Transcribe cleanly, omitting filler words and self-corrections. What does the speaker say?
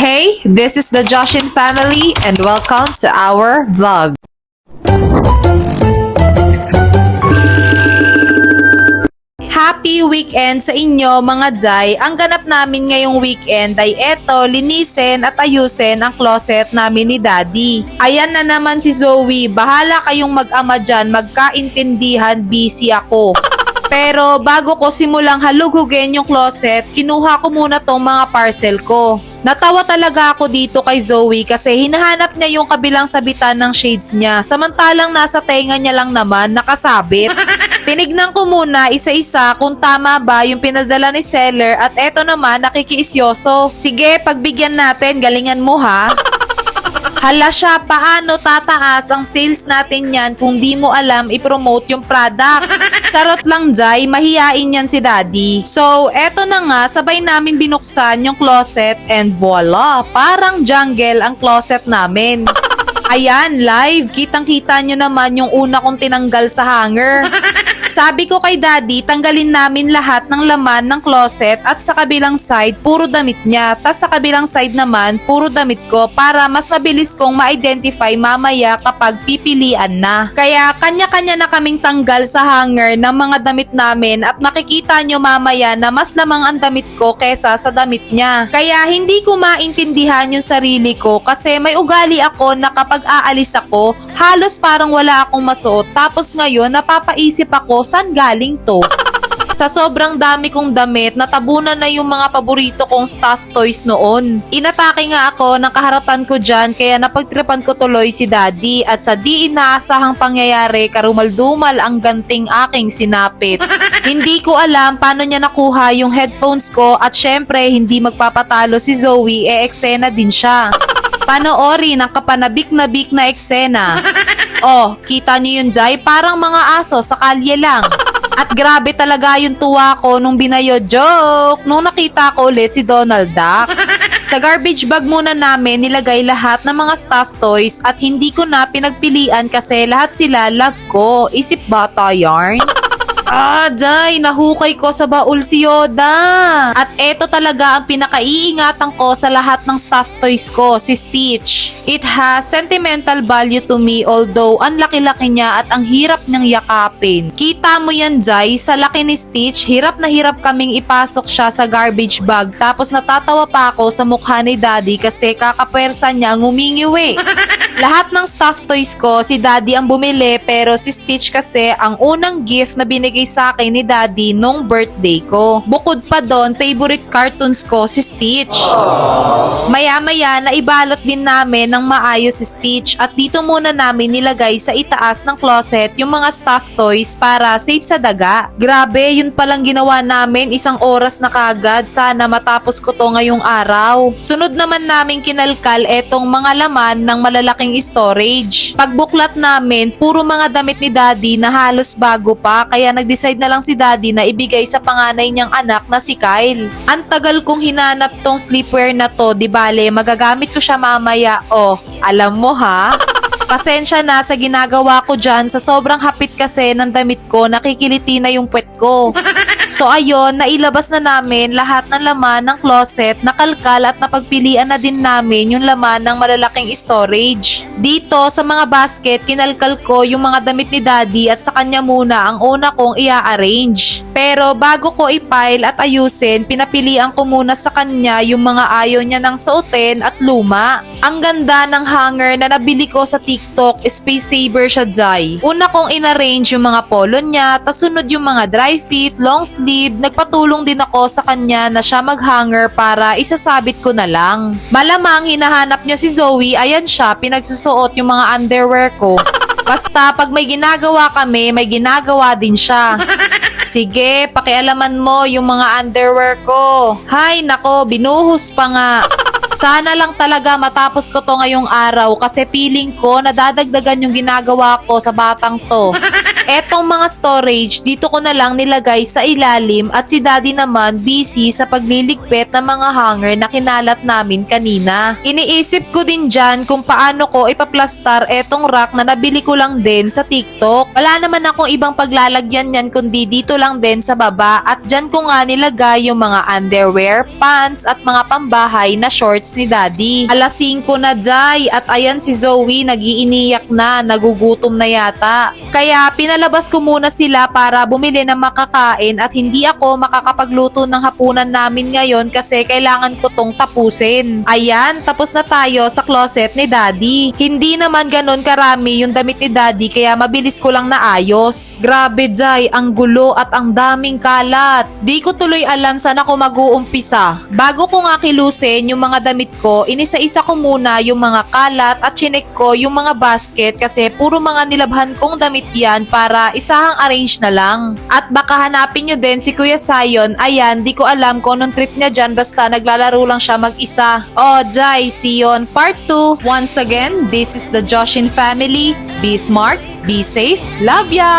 Hey, this is the Joshin family and welcome to our vlog. Happy weekend sa inyo mga Jai. Ang ganap namin ngayong weekend ay eto, linisin at ayusin ang closet namin ni Daddy. Ayan na naman si Zoe, bahala kayong mag-ama dyan, magkaintindihan, busy ako. Pero bago ko simulang halugugin yung closet, kinuha ko muna tong mga parcel ko. Natawa talaga ako dito kay Zoe kasi hinahanap niya yung kabilang sabitan ng shades niya, samantalang nasa tenga niya lang naman nakasabit. Tinignan ko muna isa-isa kung tama ba yung pinadala ni seller at eto naman nakikiisyoso. Sige, pagbigyan natin, galingan mo ha. Hala siya, paano tataas ang sales natin yan kung di mo alam i-promote yung product? Charot lang Jai, mahiyain yan si Daddy. So, eto na nga, sabay namin binuksan yung closet and voila, parang jungle ang closet namin. Ayan, live, kitang-kita nyo naman yung una kong tinanggal sa hanger. Sabi ko kay Daddy, tanggalin namin lahat ng laman ng closet at sa kabilang side, puro damit niya. Tas sa kabilang side naman, puro damit ko para mas mabilis kong ma-identify mamaya kapag pipilian na. Kaya kanya-kanya na kaming tanggal sa hanger ng mga damit namin at makikita nyo mamaya na mas lamang ang damit ko kesa sa damit niya. Kaya hindi ko maintindihan yung sarili ko kasi may ugali ako na kapag aalis ako, halos parang wala akong masuot. Tapos ngayon, napapaisip ako, saan galing to? Sa sobrang dami kong damit, natabunan na yung mga paborito kong stuffed toys noon. Inatake nga ako ng kaharatan ko dyan kaya napagtripan ko tuloy si Daddy at sa di inaasahang pangyayari, karumaldumal ang ganting aking sinapit. Hindi ko alam paano niya nakuha yung headphones ko at syempre hindi magpapatalo si Zoe, eksena din siya. Panoorin ang kapanabik-nabik na eksena. Oh, kita niyo yun Jai, parang mga aso sa kalye lang. At grabe talaga yung tuwa ko nung binayo joke nung nakita ko ulit si Donald Duck. Sa garbage bag muna namin nilagay lahat ng mga stuffed toys at hindi ko na pinagpilian kasi lahat sila love ko. Isip bata yarn. Jai, nahukay ko sa baul si Yoda. At eto talaga ang pinakaiingatan ko sa lahat ng stuffed toys ko, si Stitch. It has sentimental value to me although ang laki-laki niya at ang hirap niyang yakapin. Kita mo yan Jai, sa laki ni Stitch, hirap na hirap kaming ipasok siya sa garbage bag tapos natatawa pa ako sa mukha ni Daddy kasi kakapwersa niya ngumingiwi. Lahat ng stuffed toys ko, si Daddy ang bumili pero si Stitch kasi ang unang gift na binigay sa akin ni Daddy nung birthday ko. Bukod pa doon, favorite cartoons ko si Stitch. Maya-maya, naibalot din namin ng maayos si Stitch at dito muna namin nilagay sa itaas ng closet yung mga stuffed toys para safe sa daga. Grabe, yun palang ginawa namin, 1 oras na kagad. Sana matapos ko to ngayong araw. Sunod naman namin kinalkal etong mga laman ng malalaking storage. Pagbuklat namin, puro mga damit ni Daddy na halos bago pa kaya nag-decide na lang si Daddy na ibigay sa panganay niyang anak na si Kyle. Ang tagal kong hinanap tong sleepwear na to, di bale magagamit ko siya mamaya. Oh, alam mo ha? Pasensya na sa ginagawa ko dyan, sa sobrang hapit kasi ng damit ko, nakikiliti na yung puwet ko. So ayun, nailabas na namin lahat ng laman ng closet, nakalkal at napagpilian na din namin yung laman ng malalaking storage. Dito sa mga basket, kinalkal ko yung mga damit ni Daddy at sa kanya muna ang una kong i-arrange. Pero bago ko i-pile at ayusin, pinapilian ko muna sa kanya yung mga ayaw niya ng suotin at luma. Ang ganda ng hanger na nabili ko sa TikTok, space saver siya Jai. Una kong in-arrange yung mga polo niya, tas sunod yung mga dry fit, long sleeve. Nagpatulong din ako sa kanya na siya mag-hanger para isasabit ko na lang. Malamang hinahanap niya si Zoe, ayan siya, pinagsusuot yung mga underwear ko. Basta pag may ginagawa kami, may ginagawa din siya. Sige, pakialaman mo yung mga underwear ko. Hay nako, binuhos pa nga. Sana lang talaga matapos ko to ngayong araw kasi feeling ko nadadagdagan yung ginagawa ko sa batang to. Etong mga storage, dito ko na lang nilagay sa ilalim at si daddy naman busy sa pagliligpit ng mga hanger na kinalat namin kanina. Iniisip ko din dyan kung paano ko ipaplastar etong rack na nabili ko lang din sa TikTok. Wala naman akong ibang paglalagyan yan kundi dito lang din sa baba at dyan ko nga nilagay yung mga underwear, pants at mga pambahay na shorts ni daddy. Alas 5 na Jai at ayan si Zoe nagiiniyak na, nagugutom na yata. Kaya pinalabas ko muna sila para bumili ng makakain at hindi ako makakapagluto ng hapunan namin ngayon kasi kailangan ko tong tapusin. Ayan, tapos na tayo sa closet ni daddy. Hindi naman ganun karami yung damit ni daddy kaya mabilis ko lang naayos. Grabe Jai, ang gulo at ang daming kalat. Di ko tuloy alam saan ako mag-uumpisa. Bago ko nga kilusin yung mga damit ko, inisa-isa ko muna yung mga kalat at chinek ko yung mga basket kasi puro mga nilabhan kong damit yan para isahang arrange na lang. At baka hanapin nyo din si Kuya Sayon, ayan, di ko alam kung anong trip niya dyan basta naglalaro lang siya mag-isa. Oh, Jai, see you on part 2. Once again, this is the Joshin family. Be smart, be safe, love ya!